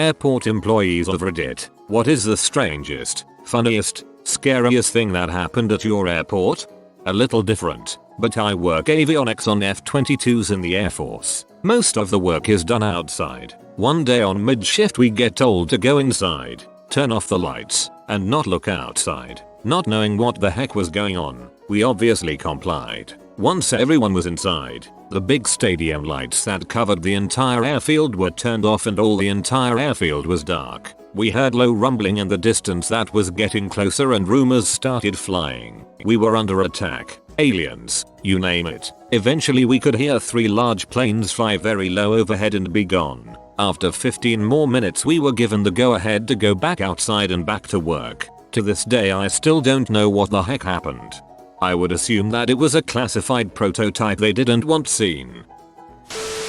Airport employees of Reddit, what is the strangest, funniest, scariest thing that happened at your airport? A little different, but I work avionics on F-22s in the Air Force. Most of the work is done outside. One day on mid-shift we get told to go inside, turn off the lights, and not look outside. Not knowing what the heck was going on, we obviously complied. Once everyone was inside, the big stadium lights that covered the entire airfield were turned off and all the entire airfield was dark. We heard low rumbling in the distance that was getting closer and rumors started flying. We were under attack. Aliens, you name it. Eventually we could hear 3 large planes fly very low overhead and be gone. After 15 more minutes we were given the go ahead to go back outside and back to work. To this day I still don't know what the heck happened. I would assume that it was a classified prototype they didn't want seen.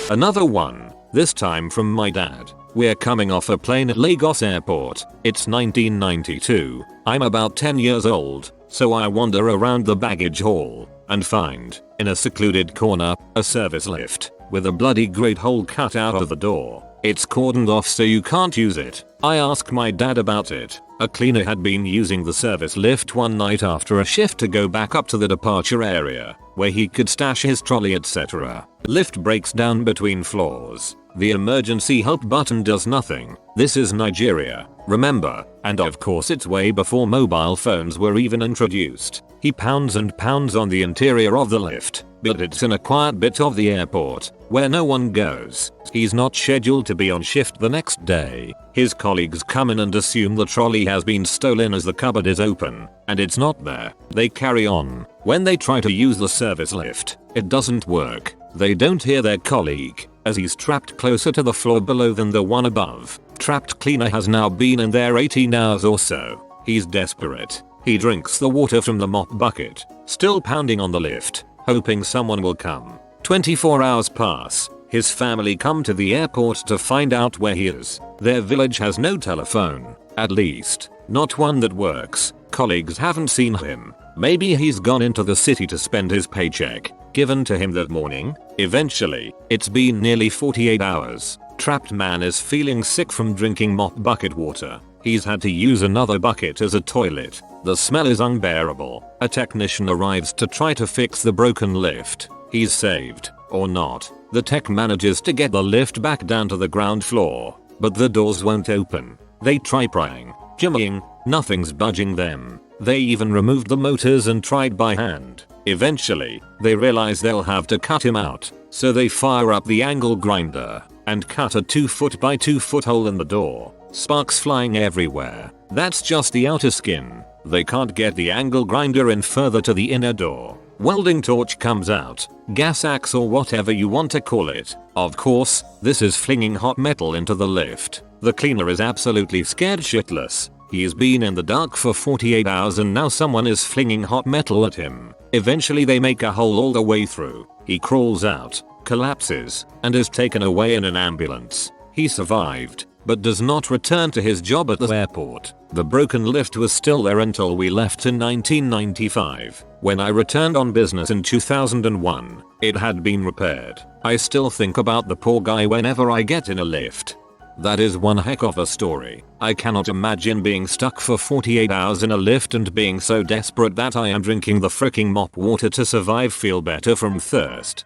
Another one, this time from my dad. We're coming off a plane at Lagos Airport. It's 1992. I'm about 10 years old, so I wander around the baggage hall and find, in a secluded corner, a service lift with a bloody great hole cut out of the door. It's cordoned off so you can't use it. I ask my dad about it. A cleaner had been using the service lift one night after a shift to go back up to the departure area, where he could stash his trolley etc. Lift breaks down between floors. The emergency help button does nothing. This is Nigeria, remember, and of course it's way before mobile phones were even introduced. He pounds and pounds on the interior of the lift, but it's in a quiet bit of the airport, where no one goes. He's not scheduled to be on shift the next day. His colleagues come in and assume the trolley has been stolen as the cupboard is open, and it's not there. They carry on. When they try to use the service lift, it doesn't work. They don't hear their colleague, as he's trapped closer to the floor below than the one above. Trapped cleaner has now been in there 18 hours or so. He's desperate. He drinks the water from the mop bucket, still pounding on the lift, hoping someone will come. 24 hours pass. His family come to the airport to find out where he is. Their village has no telephone, at least, not one that works. Colleagues haven't seen him. Maybe he's gone into the city to spend his paycheck, given to him that morning. Eventually, it's been nearly 48 hours. Trapped man is feeling sick from drinking mop bucket water. He's had to use another bucket as a toilet. The smell is unbearable. A technician arrives to try to fix the broken lift. He's saved, or not. The tech manages to get the lift back down to the ground floor, but the doors won't open. They try prying, jimmying, nothing's budging them. They even removed the motors and tried by hand. Eventually, they realize they'll have to cut him out, so they fire up the angle grinder and cut a 2 foot by 2 foot hole in the door. Sparks flying everywhere. That's just the outer skin. They can't get the angle grinder in further to the inner door. Welding torch comes out, gas axe or whatever you want to call it. Of course, this is flinging hot metal into the lift. The cleaner is absolutely scared shitless. He's been in the dark for 48 hours and now someone is flinging hot metal at him. Eventually they make a hole all the way through. He crawls out, collapses, and is taken away in an ambulance. He survived, but does not return to his job at the airport. The broken lift was still there until we left in 1995. When I returned on business in 2001, it had been repaired. I still think about the poor guy whenever I get in a lift. That is one heck of a story. I cannot imagine being stuck for 48 hours in a lift and being so desperate that I am drinking the fricking mop water to survive. Feel better from thirst.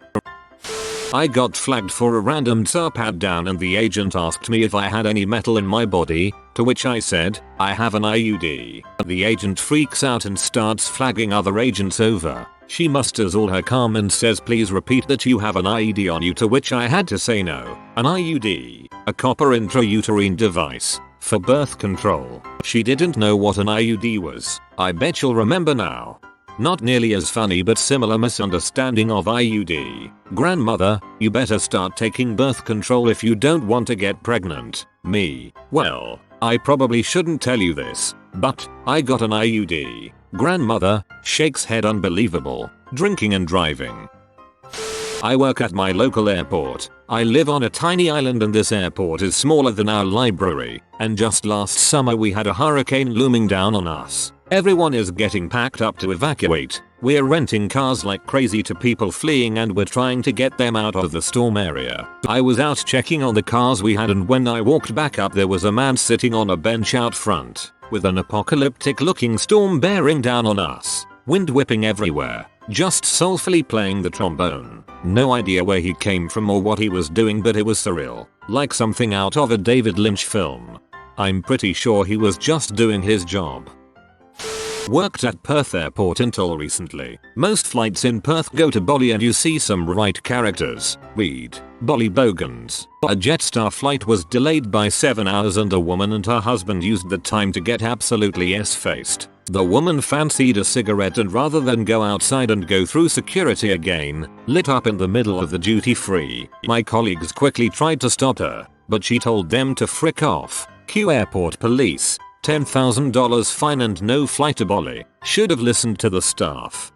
I got flagged for a random tar pat down and the agent asked me if I had any metal in my body, to which I said, I have an IUD. The agent freaks out and starts flagging other agents over. She musters all her calm and says please repeat that you have an IUD on you, to which I had to say no. An IUD, a copper intrauterine device, for birth control. She didn't know what an IUD was. I bet you'll remember now. Not nearly as funny but similar misunderstanding of IUD. Grandmother, you better start taking birth control if you don't want to get pregnant. Me, well, I probably shouldn't tell you this, but I got an IUD. Grandmother, shakes head unbelievable. Drinking and driving. I work at my local airport. I live on a tiny island and this airport is smaller than our library, and just last summer we had a hurricane looming down on us. Everyone is getting packed up to evacuate. We're renting cars like crazy to people fleeing and we're trying to get them out of the storm area. I was out checking on the cars we had, and when I walked back up there was a man sitting on a bench out front with an apocalyptic looking storm bearing down on us. Wind whipping everywhere. Just soulfully playing the trombone. No idea where he came from or what he was doing, but it was surreal. Like something out of a David Lynch film. I'm pretty sure he was just doing his job. Worked at Perth Airport until recently. Most flights in Perth go to Bali and you see some right characters. Read. Bali Bogans. A Jetstar flight was delayed by 7 hours and a woman and her husband used the time to get absolutely s-faced. The woman fancied a cigarette and rather than go outside and go through security again, lit up in the middle of the duty free. My colleagues quickly tried to stop her, but she told them to frick off. Cue airport police. $10,000 fine and no flight to Bali. Should have listened to the staff.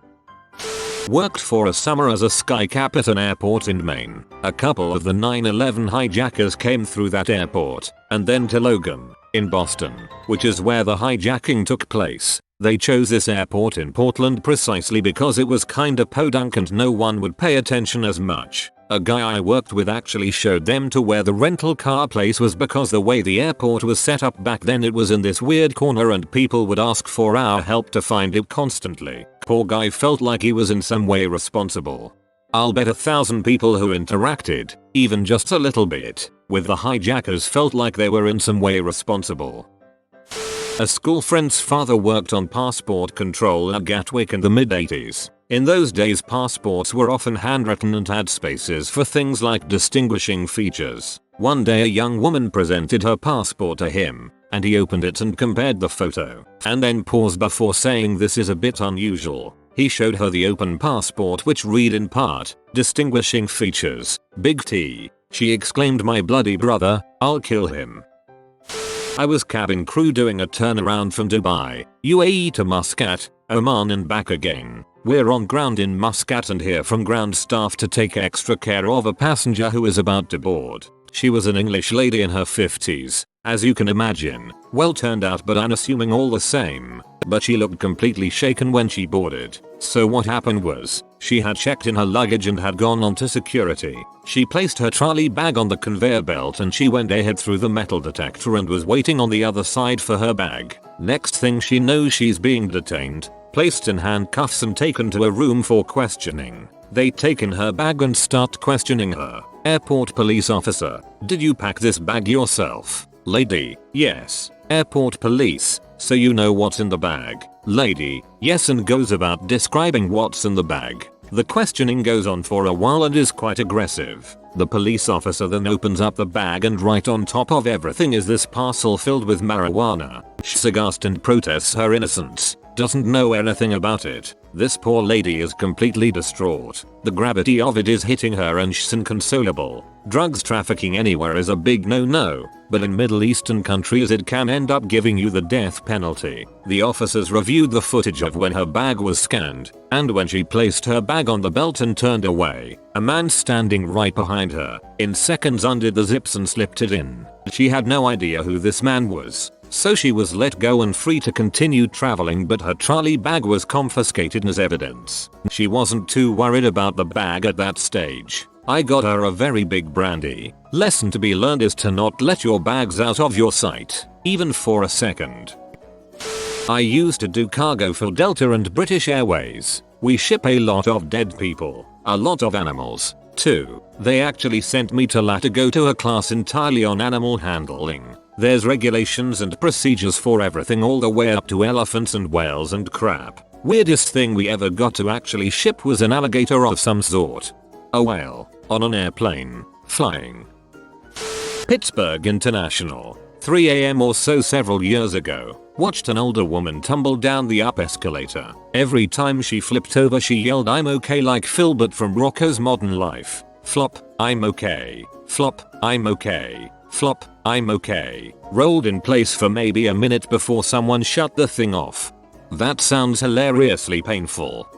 Worked for a summer as a skycap at an airport in Maine. A couple of the 9/11 hijackers came through that airport, and then to Logan, in Boston, which is where the hijacking took place. They chose this airport in Portland precisely because it was kinda podunk and no one would pay attention as much. A guy I worked with actually showed them to where the rental car place was because the way the airport was set up back then it was in this weird corner and people would ask for our help to find it constantly. Poor guy felt like he was in some way responsible. I'll bet 1,000 people who interacted, even just a little bit, with the hijackers felt like they were in some way responsible. A school friend's father worked on passport control at Gatwick in the mid-80s. In those days passports were often handwritten and had spaces for things like distinguishing features. One day a young woman presented her passport to him, and he opened it and compared the photo, and then paused before saying this is a bit unusual. He showed her the open passport which read in part, distinguishing features, big T. She exclaimed, my bloody brother, I'll kill him. I was cabin crew doing a turnaround from Dubai, UAE to Muscat, Oman and back again. We're on ground in Muscat and hear from ground staff to take extra care of a passenger who is about to board. She was an English lady in her 50s, as you can imagine, well turned out but unassuming all the same, but she looked completely shaken when she boarded. So what happened was, she had checked in her luggage and had gone on to security. She placed her trolley bag on the conveyor belt and she went ahead through the metal detector and was waiting on the other side for her bag. Next thing she knows she's being detained, placed in handcuffs and taken to a room for questioning. They take in her bag and start questioning her. Airport police officer, did you pack this bag yourself? Lady, yes. Airport police, so you know what's in the bag? Lady, yes, and goes about describing what's in the bag. The questioning goes on for a while and is quite aggressive. The police officer then opens up the bag and right on top of everything is this parcel filled with marijuana. She's aghast and protests her innocence. Doesn't know anything about it. This poor lady is completely distraught. The gravity of it is hitting her and she's inconsolable. Drugs trafficking anywhere is a big no-no, but in Middle Eastern countries it can end up giving you the death penalty. The officers reviewed the footage of when her bag was scanned, and when she placed her bag on the belt and turned away, a man standing right behind her, in seconds undid the zips and slipped it in. She had no idea who this man was. So she was let go and free to continue traveling, but her trolley bag was confiscated as evidence. She wasn't too worried about the bag at that stage. I got her a very big brandy. Lesson to be learned is to not let your bags out of your sight, even for a second. I used to do cargo for Delta and British Airways. We ship a lot of dead people, a lot of animals, too. They actually sent me to LA to go to a class entirely on animal handling. There's regulations and procedures for everything all the way up to elephants and whales and crap. Weirdest thing we ever got to actually ship was an alligator of some sort. A whale, on an airplane, flying. Pittsburgh International. 3 AM or so several years ago. Watched an older woman tumble down the up escalator. Every time she flipped over she yelled I'm okay like Philbert from Rocco's Modern Life. Flop, I'm okay. Flop, I'm okay. Flop, I'm okay. Rolled in place for maybe a minute before someone shut the thing off. That sounds hilariously painful.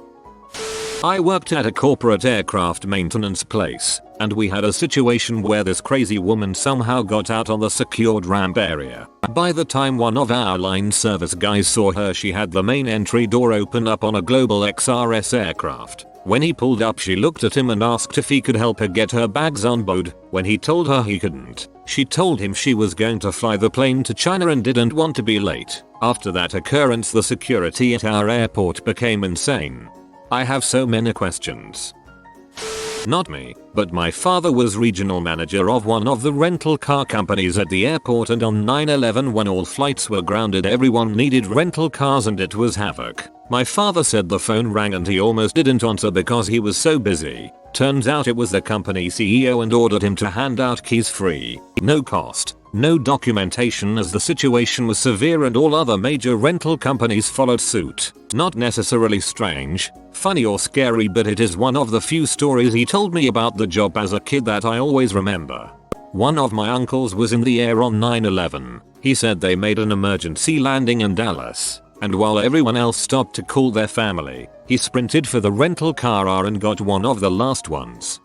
I worked at a corporate aircraft maintenance place, and we had a situation where this crazy woman somehow got out on the secured ramp area. By the time one of our line service guys saw her, she had the main entry door open up on a Global XRS aircraft. When he pulled up, she looked at him and asked if he could help her get her bags on board. When he told her he couldn't, she told him she was going to fly the plane to China and didn't want to be late. After that occurrence, the security at our airport became insane. I have so many questions. Not me, but my father was regional manager of one of the rental car companies at the airport, and on 9/11 when all flights were grounded, everyone needed rental cars and it was havoc. My father said the phone rang and he almost didn't answer because he was so busy. Turns out it was the company CEO and ordered him to hand out keys free. No cost, no documentation, as the situation was severe and all other major rental companies followed suit. Not necessarily strange, funny or scary, but it is one of the few stories he told me about the job as a kid that I always remember. One of my uncles was in the air on 9/11. He said they made an emergency landing in Dallas, and while everyone else stopped to call their family, he sprinted for the rental car and got one of the last ones.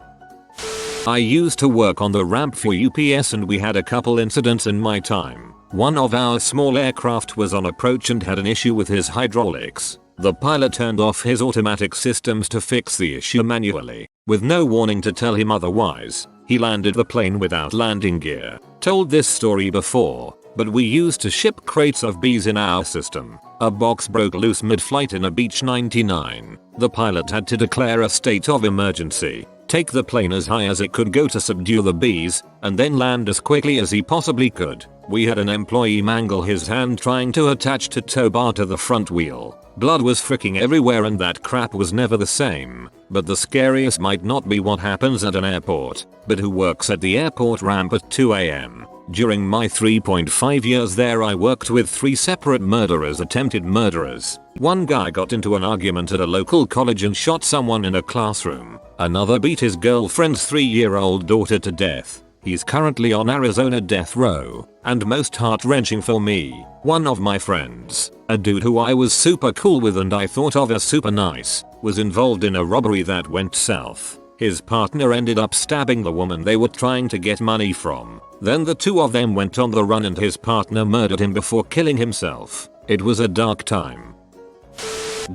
I used to work on the ramp for UPS and we had a couple incidents in my time. One of our small aircraft was on approach and had an issue with his hydraulics. The pilot turned off his automatic systems to fix the issue manually, with no warning to tell him otherwise. He landed the plane without landing gear. Told this story before, but we used to ship crates of bees in our system. A box broke loose mid-flight in a Beech 99. The pilot had to declare a state of emergency, take the plane as high as it could go to subdue the bees, and then land as quickly as he possibly could. We had an employee mangle his hand trying to attach a tow bar to the front wheel. Blood was freaking everywhere and that crap was never the same. But the scariest might not be what happens at an airport, but who works at the airport ramp at 2 AM. During my 3.5 years there, I worked with 3 separate murderers, attempted murderers. One guy got into an argument at a local college and shot someone in a classroom. Another beat his girlfriend's 3-year-old daughter to death. He's currently on Arizona death row. And most heart-wrenching for me, one of my friends, a dude who I was super cool with and I thought of as super nice, was involved in a robbery that went south. His partner ended up stabbing the woman they were trying to get money from. Then the two of them went on the run and his partner murdered him before killing himself. It was a dark time.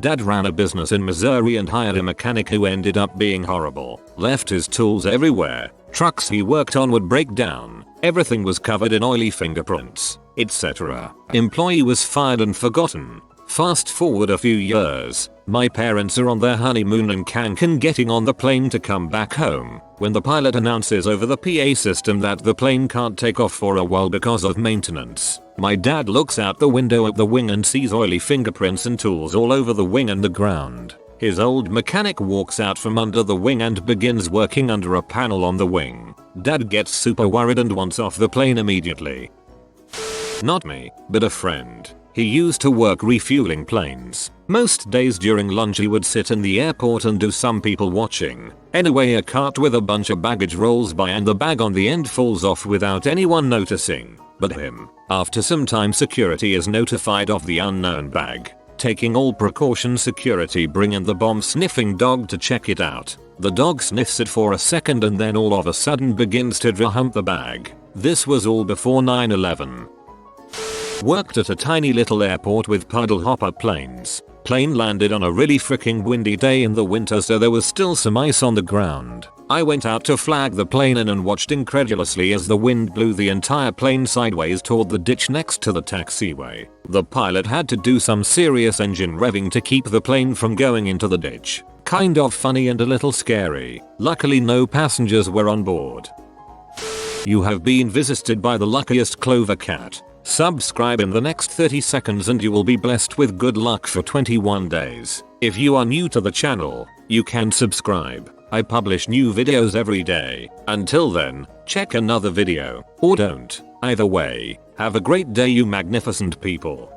Dad ran a business in Missouri and hired a mechanic who ended up being horrible. Left his tools everywhere. Trucks he worked on would break down. Everything was covered in oily fingerprints, etc. Employee was fired and forgotten. Fast forward a few years, my parents are on their honeymoon in Cancun getting on the plane to come back home, when the pilot announces over the PA system that the plane can't take off for a while because of maintenance. My dad looks out the window at the wing and sees oily fingerprints and tools all over the wing and the ground. His old mechanic walks out from under the wing and begins working under a panel on the wing. Dad gets super worried and wants off the plane immediately. Not me, but a friend. He used to work refueling planes. Most days during lunch he would sit in the airport and do some people watching. Anyway, a cart with a bunch of baggage rolls by and the bag on the end falls off without anyone noticing but him. After some time, security is notified of the unknown bag. Taking all precautions, security bring in the bomb-sniffing dog to check it out. The dog sniffs it for a second and then all of a sudden begins to hump the bag. This was all before 9/11. Worked at a tiny little airport with puddle hopper planes. Plane landed on a really freaking windy day in the winter, so there was still some ice on the ground. I went out to flag the plane in and watched incredulously as the wind blew the entire plane sideways toward the ditch next to the taxiway. The pilot had to do some serious engine revving to keep the plane from going into the ditch. Kind of funny and a little scary. Luckily no passengers were on board. You have been visited by the luckiest clover cat. Subscribe in the next 30 seconds and you will be blessed with good luck for 21 days. If you are new to the channel, you can subscribe. I publish new videos every day. Until then, check another video, or don't. Either way, have a great day you magnificent people.